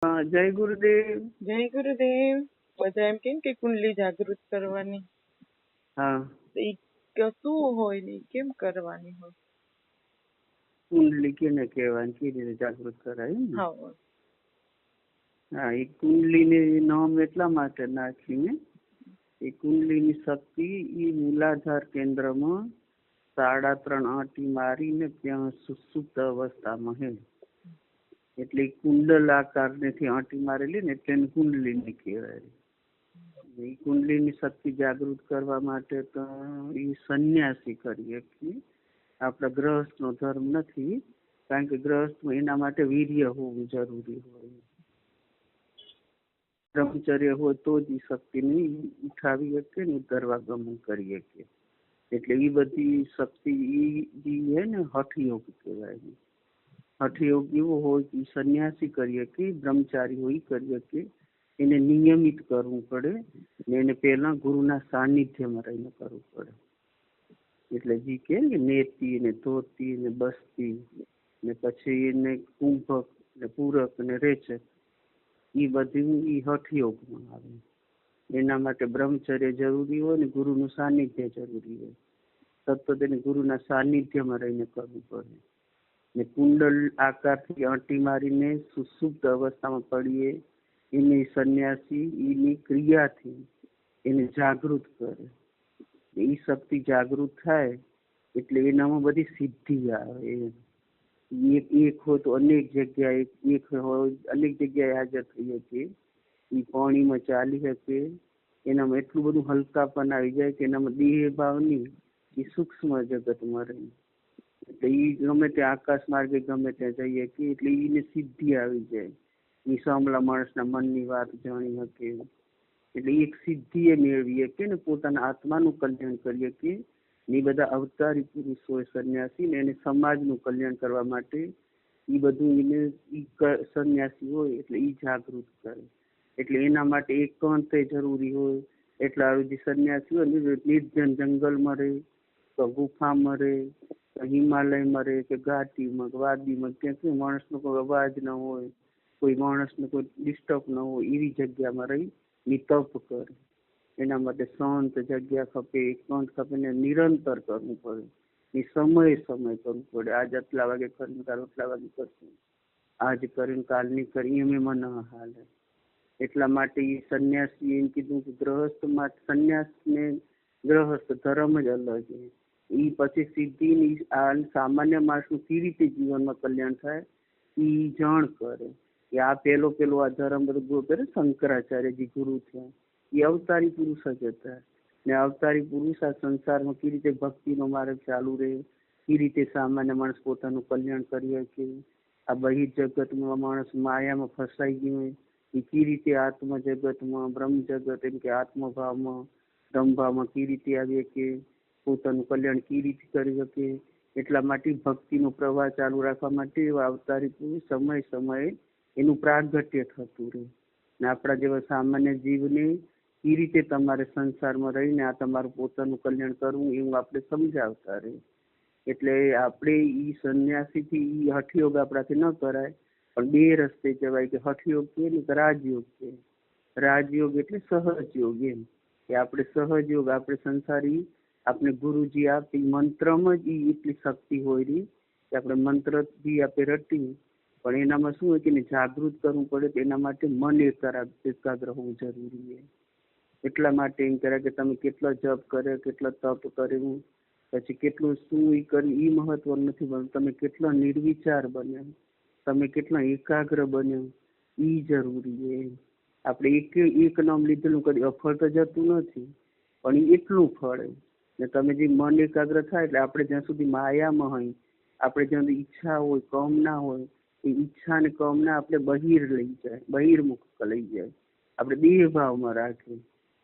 જય ગુરુદેવ. જય ગુરુદેવ. બધા એમ કે કુંડલી જાગૃત કરવાની. હા, તો ઈ શું હોય ને ઈ કેમ કરવાની હોય? કુંડલી કેને કહેવાય, કેવી રીતે જાગૃત કરાય ને? હા, હા, એ કુંડલીની નામ એટલા માટે નાખીને એ કુંડલીની શક્તિ એ મૂલાધાર કેન્દ્રમાં 3.5 આંટી મારીને ત્યાં સુષુપ્ત અવસ્થામાં હે. એટલે કુંડલ આકારથી આંટી મારેલી ને એટલે કુંડલીની કહેવાય. એ કુંડલીની શક્તિ જાગૃત કરવા માટે તો એ સંન્યાસી કરીએ કે આપણા ગ્રહસ્થનો ધર્મ નથી, કારણ કે ગ્રહસ્થમાં એના માટે વીર્ય હોવું જરૂરી હોય. બ્રહ્મચર્ય હોય તો જ એ શક્તિને ઉઠાવી શકે ને ઉતરવા ગમન કરી શકે. એટલે એ બધી શક્તિ હે ને હઠયોગ કહેવાય. હઠયોગ એવો હોય કે સંન્યાસી કરીએ કે બ્રહ્મચારી હોય કરીએ કે એને નિયમિત કરવું પડે ને એને પહેલા ગુરુના સાનિધ્યમાં રહીને કરવું પડે. એટલે જે કે નેતી ને ધોતી ને બસ્તી ને પછી એને કુંભક ને પૂરક ને રેચક એ બધું એ હઠયોગમાં આવે. એના માટે બ્રહ્મચર્ય જરૂરી હોય ને ગુરુનું સાનિધ્ય જરૂરી હોય. સતત એને ગુરુના સાનિધ્યમાં રહીને કરવું પડે. ને કુંડલ આકારથી આંટી મારીને સુષુપ્ત અવસ્થામાં પડીએ એને સંન્યાસી એની ક્રિયાથી એને જાગૃત કરે. એ શક્તિ જાગૃત થાય એટલે એનામાં બધી સિદ્ધિ આવે. એક હોય તો અનેક જગ્યાએ, એક હોય અનેક જગ્યાએ હાજર થઈ શકે. એ પાણીમાં ચાલી શકે, એનામાં એટલું બધું હલકાપન આવી જાય કે એનામાં દેહ ભાવની એ સૂક્ષ્મ જગતમાં રહે. એટલે એ ગમે ત્યાં આકાશ માર્ગે ગમે ત્યાં જઈએ કે એટલે એને સિદ્ધિ આવી જાય. એ સાંભળા માણસના મનની વાત જાણી શકે. એટલે એક સિદ્ધિ એ મેળવીએ કે ને પોતાના આત્માનું કલ્યાણ કરીએ કે એ બધા અવતારી પુરુષ હોય સંન્યાસી ને એને સમાજનું કલ્યાણ કરવા માટે એ બધું એને સંન્યાસી હોય એટલે એ જાગૃત કરે. એટલે એના માટે એકાંત જરૂરી હોય. એટલા જે સંન્યાસી હોય ને નિર્જન જંગલમાં રહે, તો ગુફામાં રહે, તો હિમાલયમાં રહે કે ઘાટીમાં વાદીમાં, ક્યાંક માણસનો કોઈ અવાજ ન હોય, કોઈ માણસને કોઈ ડિસ્ટર્બ ન હોય, એવી જગ્યામાં રહી ને તપ કરે. એના માટે શાંત જગ્યા ખપે, એકાંત ખપે ને નિરંતર કરવું પડે. એ સમય કરવું પડે. આજ આટલા વાગે કરીને કાલ આટલા વાગે કરશું, આજ કરીને કાલ નહીં કરી એમ એમાં ન હાલે. એટલા માટે એ સંન્યાસી એમ કીધું કે ગ્રહસ્થ માટે સંન્યાસ ને ગ્રહસ્થ ધર્મ જ અલગ છે. એ પછી સિદ્ધિ સામાન્ય માણસનું કેવી રીતે જીવનમાં કલ્યાણ થાય એ જાણ કરે. કે આ પેલો આ ધર્મ બધું કરે. શંકરાચાર્યજી ગુરુ થયા એ અવતારી પુરુષ જ હતા ને અવતારી પુરુષ આ સંસારમાં કેવી રીતે ભક્તિનો માર્ગ ચાલુ રહે, એ રીતે સામાન્ય માણસ પોતાનું કલ્યાણ કરી શકે. આ બહિર જગતમાં માણસ માયામાં ફસાઈ ગયું હોય એ કેવી રીતે આત્મ જગતમાં બ્રહ્મ જગત એમ કે આત્મભાવમાં બ્રહ્મભાવમાં કેવી રીતે આવીએ કે પોતાનું કલ્યાણ કેવી રીતે કરી શકે. એટલા માટે ભક્તિનો પ્રવાહ ચાલુ રાખવા માટે અવતારી પુરુષ સમયે એનું પ્રાગટ્ય થતું રહે. ને આપણા જેવા સામાન્ય જીવને એ રીતે તમારે સંસારમાં રહીને આ તમારું પોતાનું કલ્યાણ કરવું એવું આપણે સમજાવતા રહે. એટલે આપણે એ સંન્યાસીથી એ હઠયોગ આપણાથી ન કરાય, પણ બે રસ્તે જવાય કે હઠયોગ કે ને રાજયોગ કે. રાજયોગ એટલે સહજ યોગ એમ કે આપણે સહજ યોગ આપણે સંસારી આપણે ગુરુજી આપી મંત્રમાં જ એટલી શક્તિ હોય રહી કે આપણે મંત્રથી આપણે રટી, પણ એનામાં શું હોય કે જાગૃત કરવું પડે. તો એના માટે મન એકાગ્ર હોવું જરૂરી છે. એટલા માટે એમ કરે કે તમે કેટલો જપ કરે, કેટલો તપ કર્યું, પછી કેટલું શું એ કર્યું એ મહત્વ નથી બન્યું. તમે કેટલો નિર્વિચાર બન્યો, તમે કેટલા એકાગ્ર બન્યો એ જરૂરી છે. આપણે એક નામ લીધેલું કરી અફળ તો જતું નથી, પણ એ એટલું ફળે ને તમે જે મન એકાગ્ર થાય એટલે આપણે જ્યાં સુધી માયામાં હોય, આપણે જ્યાં સુધી ઈચ્છા હોય કામના હોય, એ ઈચ્છા ને કામના આપણે બહિર લઈ જાય, બહિર્મુખ લઈ જાય, આપણે દેહ ભાવમાં રાખે.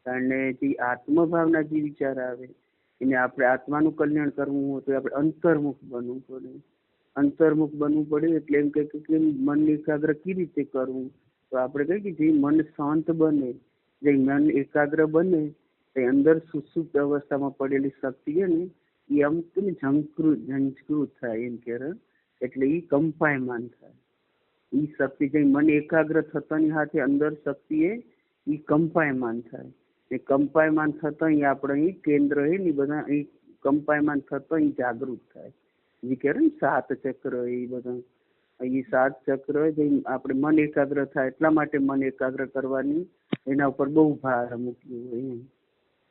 કારણ જે આત્મભાવના જે વિચાર આવે એને આપણે આત્માનું કલ્યાણ કરવું હોય તો આપણે અંતર્મુખ બનવું પડે. અંતર્મુખ બનવું પડે એટલે એમ કે મન એકાગ્ર કેવી રીતે કરવું, તો આપણે કહીએ કે જે મન શાંત બને, જે મન એકાગ્ર બને તે અંદર સુષુપ્ત અવસ્થામાં પડેલી શક્તિ છે ને એ અમુક ઝંકૃત થાય એમ કે, એટલે એ કંપાયમાન થાય. ઈ શક્તિ જે મન એકાગ્ર થતાની સાથે અંદર શક્તિ એ કંપાયમાન થાય. એ કંપાયમાન થતા આપણે કેન્દ્ર એ બધા કંપાયમાન થતા જાગૃત થાય. જે કહેવાય ને 7 ચક્ર એ બધા, એ 7 ચક્ર જે આપણે મન એકાગ્ર થાય એટલા માટે મન એકાગ્ર કરવાની એના ઉપર બહુ ભાર મૂક્યું હોય.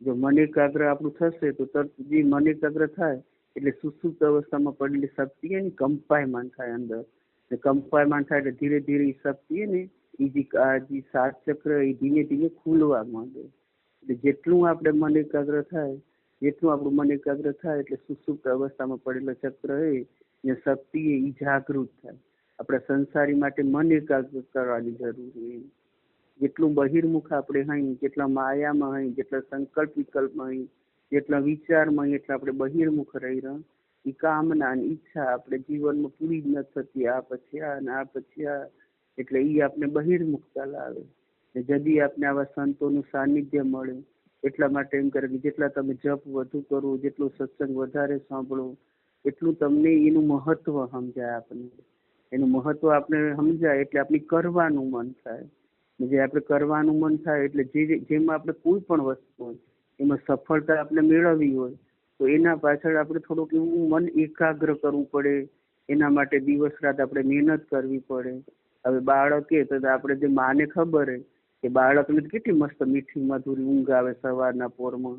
જો મન એકાગ્ર આપણું થશે તો તરત જે મન એકાગ્ર થાય એટલે સુસુપ્ત અવસ્થામાં પડેલી શક્તિ એની કંપાયમાન થાય અંદર. કંપાયમાન થાય એટલે ધીરે ધીરે એ શક્તિ ને એ જે 7 ચક્ર એ ધીમે ધીમે ખુલવા માંડે. એટલે જેટલું આપણે મન એકાગ્ર થાય, જેટલું આપણું મન એકાગ્ર થાય એટલે સુસુપ્ત અવસ્થામાં પડેલો ચક્ર એ શક્તિ એ જાગૃત થાય. આપણે સંસારી માટે મન એકાગ્ર કરવાની જરૂર હોય. જેટલું બહિર્મુખ આપણે હઈ, જેટલા માયામાં હઈ, જેટલા સંકલ્પ વિકલ્પમાં હઈ, જેટલા વિચારમાં હઈ, એટલા આપણે બહિર્મુખ રહી રહ્યા. એ કામના ઈચ્છા આપણે જીવનમાં પૂરી જ ન થતી, આ પછી આ ને આ પછી આ, એટલે એ આપણે બહિર્મુખતા લાવે. જદી આપણે આવા સંતોનું સાનિધ્ય મળે એટલા માટે એમ કરે કે જેટલા તમે જપ વધુ કરો, જેટલું સત્સંગ વધારે સાંભળો, એટલું તમને એનું મહત્વ સમજાય. આપણને એનું મહત્વ આપણે સમજાય એટલે આપણે કરવાનું મન થાય. જે આપણે કરવાનું મન થાય એટલે જેમાં આપણે કોઈ પણ વસ્તુ હોય એમાં સફળતા આપણે મેળવવી હોય તો એના પાછળ આપણે થોડુંક એવું મન એકાગ્ર કરવું પડે. એના માટે દિવસ રાત આપણે મહેનત કરવી પડે. હવે બાળકે તો આપણે જે માને ખબર હે કે બાળકને કેટલી મસ્ત મીઠી મધુરી ઊંઘ આવે સવારના પોરમાં,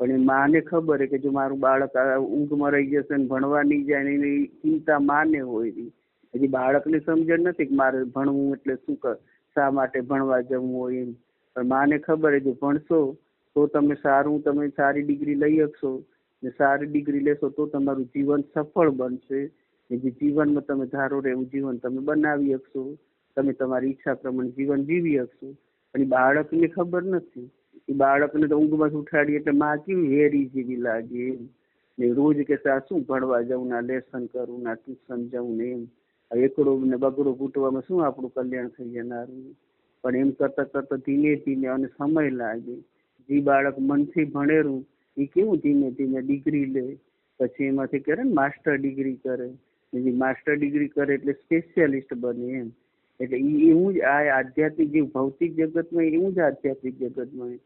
પણ એ માને ખબર હે કે જો મારું બાળક ઊંઘમાં રહી જશે ને ભણવા નહીં જાય ને એની ચિંતા માને હોય. હજી બાળકને સમજણ નથી કે મારે ભણવું એટલે શું કર, શા માટે ભણવા જવું હોય એમ. પણ માને ખબર હે જો ભણશો તો તમે સારી ડિગ્રી લઈ શકશો, ને સારી ડિગ્રી લેશો તો તમારું જીવન સફળ બનશે. જે જીવનમાં તમે ધારો એવું જીવન તમે બનાવી શકશો, તમે તમારી ઈચ્છા પ્રમાણે જીવન જીવી શકશો. પણ એ બાળકને ખબર નથી. એ બાળકને તો ઊંઘમાં ઉઠાડી એટલે માં કેવી હેરી જેવી લાગે એમ. ને રોજ કે શું ભણવા જવું, ના લેસન કરવું, ના ટ્યુશન જવું ને એમ. એકડો ને બગડો ફૂટવામાં શું આપણું કલ્યાણ થઈ જનારું. પણ એમ કરતા કરતા ધીમે ધીમે અને સમય લાગે. જે બાળક મનથી ભણેરું એ કેવું ધીમે ધીમે ડિગ્રી લે, પછી એમાંથી કરે ને માસ્ટર ડિગ્રી કરે. માસ્ટર ડિગ્રી કરે એટલે સ્પેશિયાલિસ્ટ બને એમ. એટલે એવું જ આ આધ્યાત્મિક જે ભૌતિક જગતમાં એવું જ આધ્યાત્મિક જગતમાં.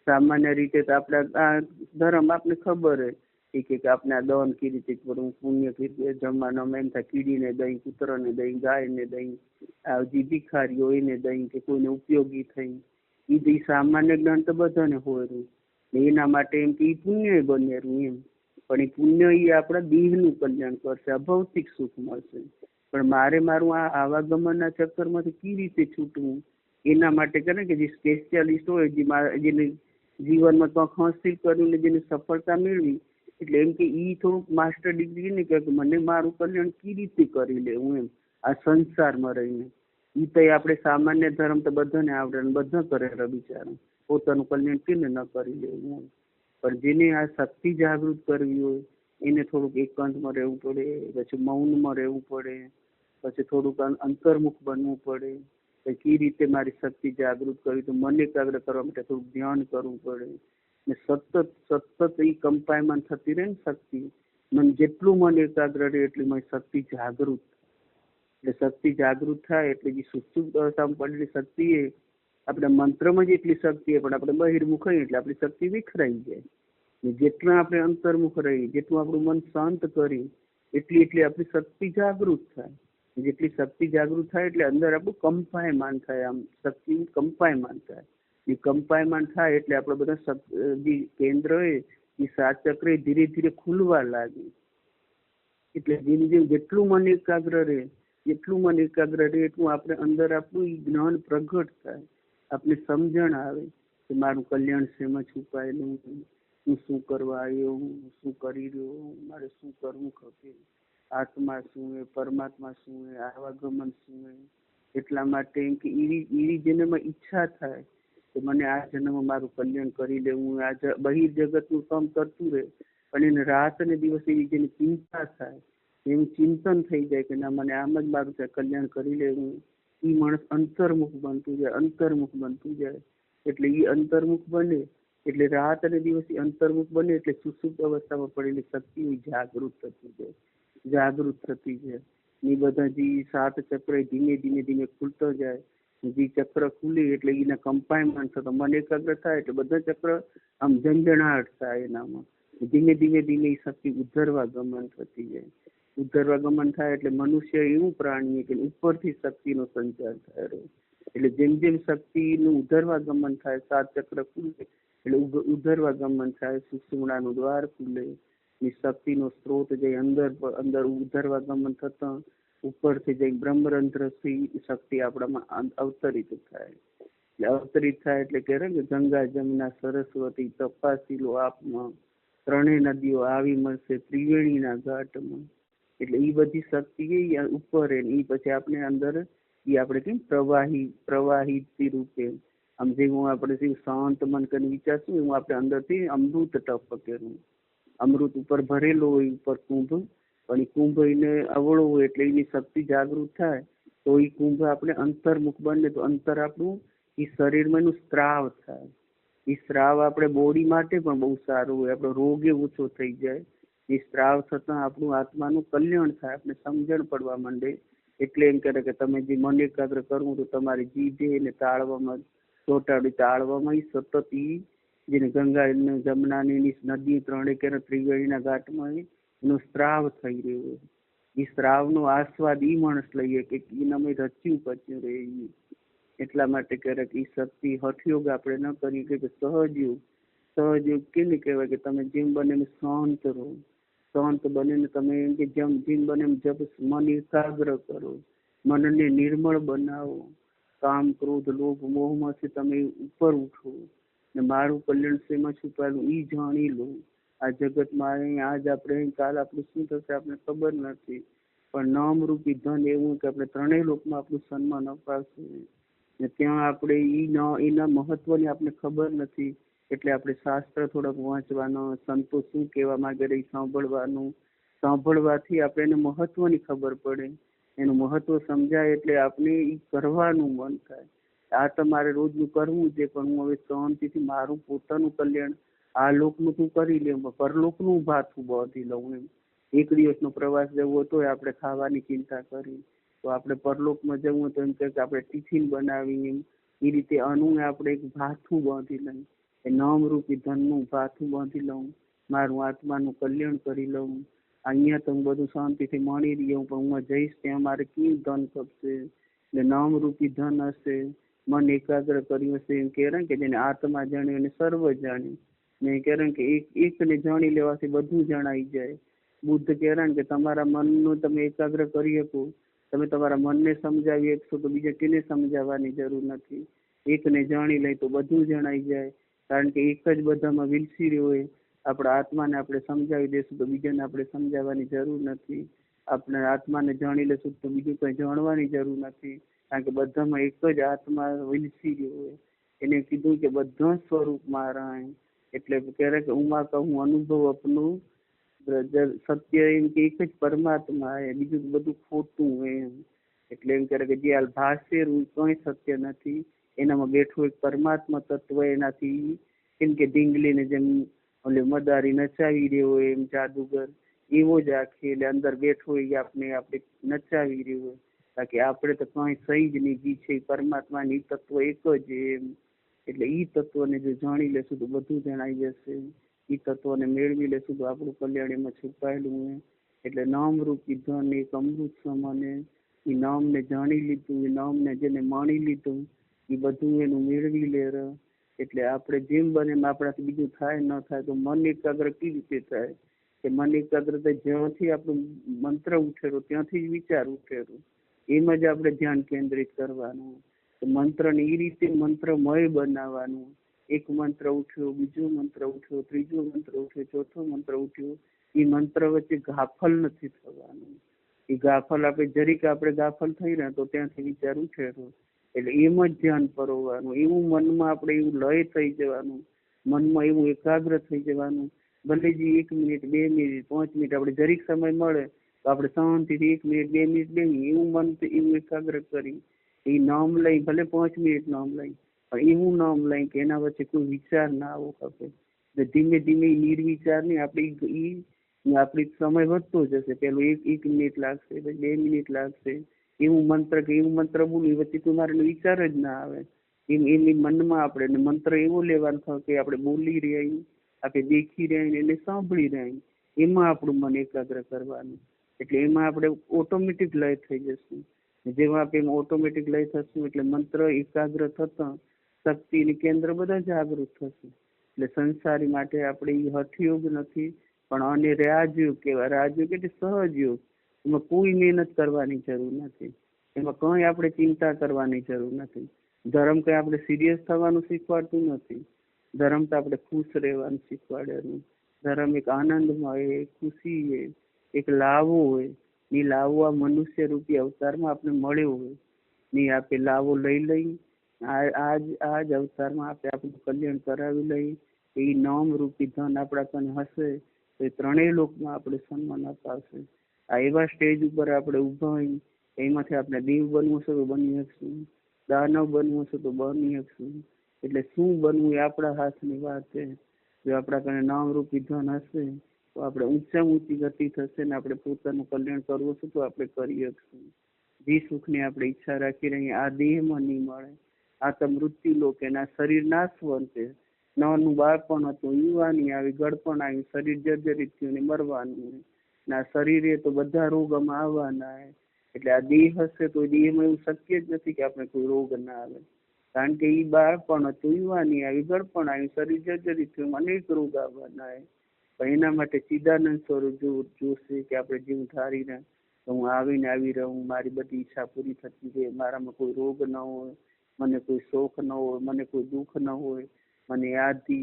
સામાન્ય રીતે તો આપણા આ ધર્મ આપણે ખબર હે કે આપણે આ દહન કેવી રીતે કરવું, પુણ્ય કેવી રીતે જમવાનું, એમ થાય કીડીને દહીં, કૂતરાને દહીં, ગાયને દહીં, આ જે ભિખારીઓ એને દહીં કે કોઈને ઉપયોગી થઈ, એ સામાન્ય જ્ઞાન તો બધાને હોય. એના માટે એમ કે એ પુણ્ય બનેલું એમ. પણ એ પુણ્ય એ આપણા દેહનું કલ્યાણ કરશે, અભૌતિક સુખ મળશે. પણ મારું આ આવાગમનના ચક્કરમાંથી કેવી રીતે છૂટવું, એના માટે કરે કે જે સ્પેશિયાલિસ્ટ હોય, જેને જીવનમાં તો હાંસિલ કરીને જેને સફળતા મેળવી, એટલે એમ કે એ થોડુંક માસ્ટર ડિગ્રી ને કે મને મારું કલ્યાણ કેવી રીતે કરી લેવું એમ આ સંસારમાં રહીને. એ તો આપણે સામાન્ય ધર્મ તો બધાને આવડે, બધા કરે બિચારા, પોતાનું કલ્યાણ કેને ન કરી લેવું. પણ જેને આ શક્તિ જાગૃત કરવી હોય એને થોડુંક એકાંતમાં રહેવું પડે, પછી મૌનમાં રહેવું પડે, પછી થોડુંક અંતર્મુખ બનવું પડે. કઈ રીતે મારી શક્તિ જાગૃત કરવી, તો મન એકાગ્ર કરવા માટે થોડુંક ધ્યાન કરવું પડે. ને સતત એ કંપાયમાન થતી રહે ને શક્તિ, જેટલું મન એકાગ્ર રહે એટલી મારી શક્તિ જાગૃત. એટલે શક્તિ જાગૃત થાય એટલે જે સુષુપ્ત અવસ્થામાં પડેલી શક્તિ એ આપણે મંત્રમાં જ એટલી શક્તિ પણ આપણે બહિર્મુખ હોય એટલે આપણી શક્તિ વિખરાઈ જાય. જેટલા આપણે અંતર્મુખ રહી, જેટલું આપણું મન શાંત કરી એટલી આપણી શક્તિ જાગૃત થાય. જેટલી શક્તિ જાગૃત થાય એટલે અંદર આપણું કંપાયમાન થાય, આમ શક્તિ કંપાયમાન થાય. એ કંપાયમાન થાય એટલે આપણે બધા જે કેન્દ્ર હોય એ 7 ચક્ર ધીરે ધીરે ખુલવા લાગે. એટલે જેટલું મન એકાગ્ર રહે એટલું આપણે અંદર આપણું જ્ઞાન પ્રગટ થાય, આપણે સમજણ આવે કે મારું કલ્યાણ શેમાં છુપાયેલું, હું શું કરવા આવ્યો, હું શું કરી રહ્યો, મારે શું કરવું ખપે, આત્મા શું હે, પરમાત્મા શું હે, આવાગમન શું હે. એટલા માટે એમ કે એવી જેનામાં ઈચ્છા થાય કે મને આ જન્મમાં મારું કલ્યાણ કરી લેવું, આ બહિર જગતનું કામ કરતું રહે, પણ એને રાત અને દિવસ એવી જેની ચિંતા થાય, એવું ચિંતન થઈ જાય કે ના મને આમ જ મારું કલ્યાણ કરી લેવું. એ માણસ અંતર્મુખ બનતું જાય. એટલે એ અંતર્મુખ બને એટલે રાત અને દિવસ અંતર્મુખ બને એટલે સુષુપ્ત અવસ્થામાં પડેલી શક્તિ જાગૃત થતી જાય. એ બધા જે 7 ચક્ર ધીમે ધીમે ધીમે ખુલતો જાય, જે ચક્ર ખુલે એટલે એના કમ્પાઈનમેન્ટ થતો મન એકાગ્ર થાય એટલે બધા ચક્ર આમ ઝંઝણાટ થાય એનામાં. ધીમે ધીમે ધીમે એ શક્તિ ઉદ્ધરવા ગમન થતી જાય. ઉદ્ધરવા ગમન થાય એટલે મનુષ્ય એવું પ્રાણી કે ઉપરથી શક્તિનો સંચાર થાય રહ્યો. એટલે જેમ જેમ શક્તિનું ઉદ્ધરવા ગમન થાય, 7 ચક્ર ખુલે એટલે ઉદ્ધરવા ગમન થાય, સુષુમ્નાનું દ્વાર ખુલે, એ શક્તિનો સ્ત્રોત જઈ અંદર ઉદ્ધરવા ગમન થતા ઉપરથી જઈ બ્રહ્મરંધ્રથી શક્તિ આપણામાં અવતરિત થાય. એટલે અવતરિત થાય એટલે કે ગંગા જમના સરસ્વતી તપાસી લો આપમાં, ત્રણેય નદીઓ આવી મળશે ત્રિવેણીના ઘાટમાં. એટલે એ બધી શક્તિ એ ઉપર એ પછી આપણે અંદર એ આપણે કેમ પ્રવાહી રૂપે આમ જેવું આપણે શાંત મન કરીને વિચારશું એવું આપણે અંદરથી અમૃત ટપકેલું, અમૃત ઉપર ભરેલો હોય ઉપર કુંભ, પણ એ કુંભ એને અવળો હોય એટલે એની શક્તિ જાગૃત થાય તો એ કુંભ આપણે અંતર્મુખ બને તો અંતર આપણું એ શરીરમાં એનું સ્ત્રાવ થાય. એ સ્ત્રાવ આપણે બોડી માટે પણ બહુ સારું હોય, આપણો રોગ એ ઓછો થઈ જાય. એ સ્ત્રાવ થતાં આપણું આત્માનું કલ્યાણ થાય, આપણે સમજણ પડવા માંડે. એટલે એમ કરે કે તમે જે મન એકાગ્ર કરવું તો તમારી જીભે એને તાળવામાં ચોટાડી તાળવામાં સતત જેને ગંગા જમનાની નદી ત્રણે કે ત્રિવેણીના ઘાટમાં એનો સ્ત્રાવ થઈ રહ્યો. એ સ્ત્રાવનો આસ્વાદ ઈ માણસ લઈએ કે એનામાં રચ્યું પચ્યું રહે. એટલા માટે કરે કે એ શક્તિ હઠયોગ આપણે ન કરીએ કે સહજયોગ. સહજયોગ કેને કહેવાય કે તમે જેમ બને શાંત રહો, શાંત બનીને તમે એમ કે જેમ બને એમ જબ મન એકાગ્ર કરો, મનને નિર્મળ બનાવો, કામ ક્રોધ લોભ મોહમાંથી તમે ઉપર ઉઠો ને મારું કલ્યાણ શેમાં છુપાયેલું ઈ જાણી લો. આ જગતમાં આજ આપણે કાલ આપણું શું થશે આપણે ખબર નથી, પણ નામ રૂપી ધન એવું કે આપણે ત્રણેય લોકમાં આપણું સન્માન અપાશે ને ત્યાં આપણે એના મહત્વની આપણે ખબર નથી. એટલે આપણે શાસ્ત્ર થોડાક વાંચવાનો, સંતો શું કહેવા માંગે એ સાંભળવાનું, સાંભળવાથી આપણે એને મહત્વની ખબર પડે, એનું મહત્વ સમજાય એટલે આપણે એ કરવાનું મન થાય. આ તમારે રોજનું કરવું છે પણ હું હવે શાંતિથી મારું પોતાનું કલ્યાણ આ લોકનું તું કરી લે, પરલોકનું ભાથું બાંધી લઉં. એમ એક દિવસનો પ્રવાસ જવો તો આપણે ખાવાની ચિંતા કરી, તો આપણે પરલોકમાં જવું તો એમ કે આપણે ટિફિન બનાવી એ રીતે આનું આપણે એક ભાથું બાંધી લઈએ. એ નામરૂપી ધનનું ભાથું બાંધી લઉં, મારું આત્માનું કલ્યાણ કરી લઉં. અહીંયા તો હું બધું શાંતિથી મળી રહ્યો પણ હું જઈશ ત્યાં મારે કેવું ધન ખપશે, એટલે નામરૂપી ધન હશે, મન એકાગ્ર કર્યું હશે. એમ કહેવાય કે જેને આત્મા જાણ્યો અને સર્વ જાણ્યું. ને કહેવાય કે એકને જાણી લેવાથી બધું જણાઈ જાય. બુદ્ધ કહેવાય કે તમારા મનનું તમે એકાગ્ર કરી શકો, તમે તમારા મનને સમજાવી શકશો તો બીજા કેને સમજાવવાની જરૂર નથી. એકને જાણી લે તો બધું જણાઈ જાય, કારણ કે એક જ બધામાં વિલસી રહ્યો હોય. આપણા આત્માને આપણે સમજાવી દઈશું તો બીજાને આપણે સમજાવવાની જરૂર નથી. આપણે આત્માને જાણી લેશું તો બીજું કંઈ જાણવાની જરૂર નથી, કારણ કે બધામાં એક જ આત્મા વિલસી રહ્યો હોય. એને કીધું કે બધા સ્વરૂપ મારા એમ. એટલે ક્યારે કે ઉમા કહું અનુભવ અપનું સત્ય એમ કે એક જ પરમાત્મા એ, બીજું બધું ખોટું હોય એમ. એટલે એમ કરે કે જે હાલ ભાષ્ય કંઈ સત્ય નથી, એનામાં બેઠું એક પરમાત્મા તત્વ એનાથી કેમ કે ઢીંગલીને જેમ ઓલે મદારી નચાવી રહ્યો હોય એમ જાદુગર એવો જ આખી એટલે અંદર બેઠો હોય આપણે નચાવી રહ્યો હોય. બાકી આપણે તો કંઈ સહી જ નહીં, જે છે પરમાત્માની તત્વ એક જ એમ. એટલે ઈ તત્વને જો જાણી લેશું તો બધું જણાઈ જશે. ઈ તત્વને મેળવી લેશું તો આપણું કલ્યાણ એમાં છુપાયેલું હોય. એટલે નામરૂપી ધન એક અમૃત સમાને, એ નામને જાણી લીધું, એ નામને જેને માણી લીધું એ બધું એનું મેળવી લે. એટલે આપણે જેમ બને એમ આપણાથી બીજું થાય ન થાય તો મન એકાગ્ર કેવી રીતે થાય કે મન એકાગ્રતા જ્યાંથી આપણું મંત્ર ઉઠેરો ત્યાંથી જ વિચાર ઉઠેરો, એમ જ આપણે ધ્યાન કેન્દ્રિત કરવાનું. મંત્રને એ રીતે મંત્રમય બનાવવાનું. એક મંત્ર ઉઠ્યો, બીજો મંત્ર ઉઠ્યો, ત્રીજો મંત્ર ઉઠ્યો, ચોથો મંત્ર ઉઠ્યો, એ મંત્ર વચ્ચે ગાફલ નથી થવાનું. એ ગાફલ આપણે જરીક આપણે ગાફલ થઈ રહ્યા તો ત્યાંથી વિચાર ઉઠેરો, એટલે એમ જ ધ્યાન પરોવાનું. એવું મનમાં આપણે એવું લય થઈ જવાનું, મનમાં એવું એકાગ્ર થઈ જવાનું. ભલે જે 1 મિનિટ 2 મિનિટ 5 મિનિટ આપણે જરીક સમય મળે તો આપણે શાંતિથી 1 મિનિટ 2 મિનિટ બેસી એવું મન એવું એકાગ્ર કરી એ નામ લઈ, ભલે 5 મિનિટ નામ લઈ પણ એવું નામ લઈ કે એના વચ્ચે કોઈ વિચાર ના આવો ખપે. ધીમે ધીમે નિર્વિચાર ને આપણે એ ને આપણી સમય વધતો જશે. પેલું એક મિનિટ લાગશે, પછી 2 મિનિટ લાગશે. એવું મંત્ર બોલું વચ્ચે તમારે વિચાર જ ના આવે. એમ મનમાં આપણે મંત્ર એવો લેવાનો થાય કે આપણે બોલી રહ્યા, આપણે દેખી રહ્યા, એને સાંભળી રહ્યા, એમાં આપણું મન એકાગ્ર કરવાનું. એટલે એમાં આપણે ઓટોમેટિક લય થઈ જશું. જેમાં આપણે એમાં ઓટોમેટિક લય થશું એટલે મંત્ર એકાગ્ર થતા શક્તિની કેન્દ્ર બધા જાગૃત થશે. એટલે સંસારી માટે આપણે એ હઠયોગ નથી પણ અને રાજયોગ કહેવાય. રાજયોગ એટલે સહજ યોગ. એમાં કોઈ મહેનત કરવાની જરૂર નથી, એમાં કંઈ આપણે ચિંતા કરવાની જરૂર નથી. ધર્મ કંઈ આપણે સિરિયસ થવાનું શીખવાડતું નથી. ધર્મ તો આપણે ખુશ રહેવાનું શીખવાડેલું. ધર્મ એક આનંદમય, ખુશી છે, એક લાવો હોય. એ લાવો આ મનુષ્ય રૂપી અવતારમાં આપણે મળ્યો હોય ને આપણે લાવો લઈ આ જ અવતારમાં આપણે આપણું કલ્યાણ કરાવી લઈ. એ નામ રૂપી ધન આપણા કને હશે તો એ ત્રણેય લોકમાં આપણે સન્માન અપાવશે. આ એવા સ્ટેજ ઉપર આપણે ઊભા હોય, એમાંથી આપણે દેવ બનવું છે તો બની શકશું, દાનવ બનવું છે તો બની શકશું. એટલે શું બનવું એ આપણા હાથની વાત છે. જો આપણા કને નામ રૂપી ધન હશે તો આપણે ઊંચામાં ઊંચી ગતિ થશે ને આપણે પોતાનું કલ્યાણ કરવું છે તો આપણે કરી શકશું. જે સુખની આપણે ઈચ્છા રાખી રહી આ દેહમાં નહીં મળે. આ તો મૃત્યુ લોક, એના શરીર નાશવંત છે. નાનું બાળપણ હતું, યુવાની આવી, ગળપણ આવી, શરીર જર્જરિત થયું ને મરવાનું. ના શરીરે તો બધા રોગ આમાં આવવાના. એટલે આ દેહ હશે તો દેહમાં એવું શક્ય જ નથી કે આપણે કોઈ રોગ ના આવે. કારણ કે એ બાળપણ હતું, યુવાની આવી, ગળપણ આવી, શરીર જર્જરિત થયું, અનેક રોગ આવવાના. પણ એના માટે ચિદાનંદ સ્વરૂપ જોશે કે આપણે જેવું ધારીને હું આવીને આવી રહું, મારી બધી ઈચ્છા પૂરી થતી જાય, મારામાં કોઈ રોગ ન હોય, મને કોઈ શોખ ન હોય, મને કોઈ દુઃખ ન હોય, મને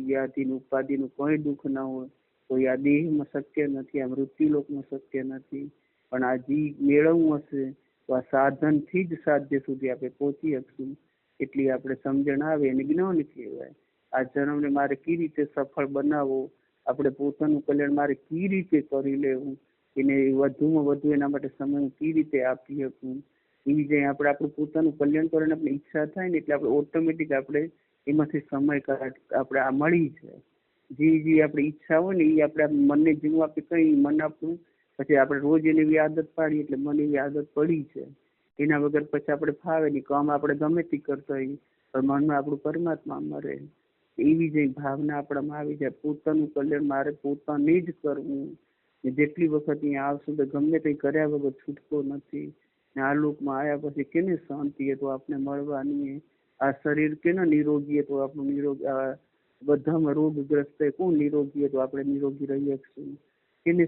વ્યાધિનું ઉપાધિનું કોઈ દુઃખ ન હોય. તો આ દેહમાં શક્ય નથી, આ મૃત્યુલોકમાં શક્ય નથી. પણ આ જી મેળવવું હશે તો આ સાધનથી જ સાધ્ય સુધી આપણે પહોંચી શકશું. એટલી આપણે સમજણ આવે એને જ્ઞાન કહેવાય. આ જન્મને મારે કઈ રીતે સફળ બનાવવો, આપણે પોતાનું કલ્યાણ મારે કઈ રીતે કરી લેવું, એને વધુમાં વધુ એના માટે સમય હું કઈ રીતે આપી શકું. એવી જાય આપણે આપણું પોતાનું કલ્યાણ કરવાની આપણે ઈચ્છા થાય ને એટલે આપણે ઓટોમેટિક આપણે એમાંથી સમય આપણે આ મળી છે. જે આપણી ઈચ્છા હોય ને એ આપણે મનને જેવું આપણે કઈ મન આપણું પછી આપણે રોજ એને એવી આદત પાડી એટલે મને એવી આદત પડી છે. એના વગર પછી આપણે ફાવે નહીં, કામ આપણે ગમે તે કરતા હોઈએ પણ મનમાં આપણું પરમાત્મામાં રહે. એવી જ ભાવના આપણામાં આવી જાય, પોતાનું કલ્યાણ મારે પોતાને જ કરવું. જેટલી વખત અહીંયા આવશું તો ગમે તે કર્યા વગર છૂટકો નથી. ને આ લોકમાં આવ્યા પછી કેને શાંતિ એ તો આપણે મળવાની. આ શરીર કેને નિરોગી તો આપણું નિરોગી, બધામાં રોગગ્રસ્ત કોણ નિરોગી તો આપણે નિરોગી રહી શકશું. કેને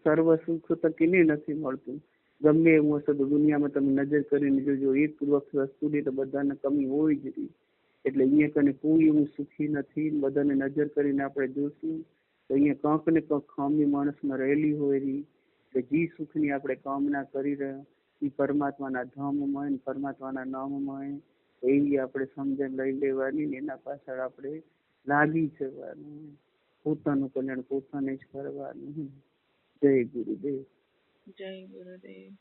સર્વ સુખ તો કેને નથી મળતું. ગમે એવું હશે તો દુનિયામાં તમે નજર કરીને જોજો, એક વસ્તુની તો બધાને કમી હોય જ રહી. એટલે અહીંયા કને કોઈ એવું સુખી નથી. બધાને નજર કરીને આપણે જોશું તો અહીંયા કંઈક ને કંઈક ખામી માણસમાં રહેલી હોય રહી. એટલે જે સુખની આપણે કામના કરી રહ્યા એ પરમાત્માના ધામમાં ને પરમાત્માના નામમાં એવી આપણે સમજણ લઈ લેવાની ને એના પાછળ આપણે લાગી જવાનું. પોતાનું કલ્યાણ પોતાને જ કરવાનું. જય ગુરુદેવ. જય ગુરુદેવ.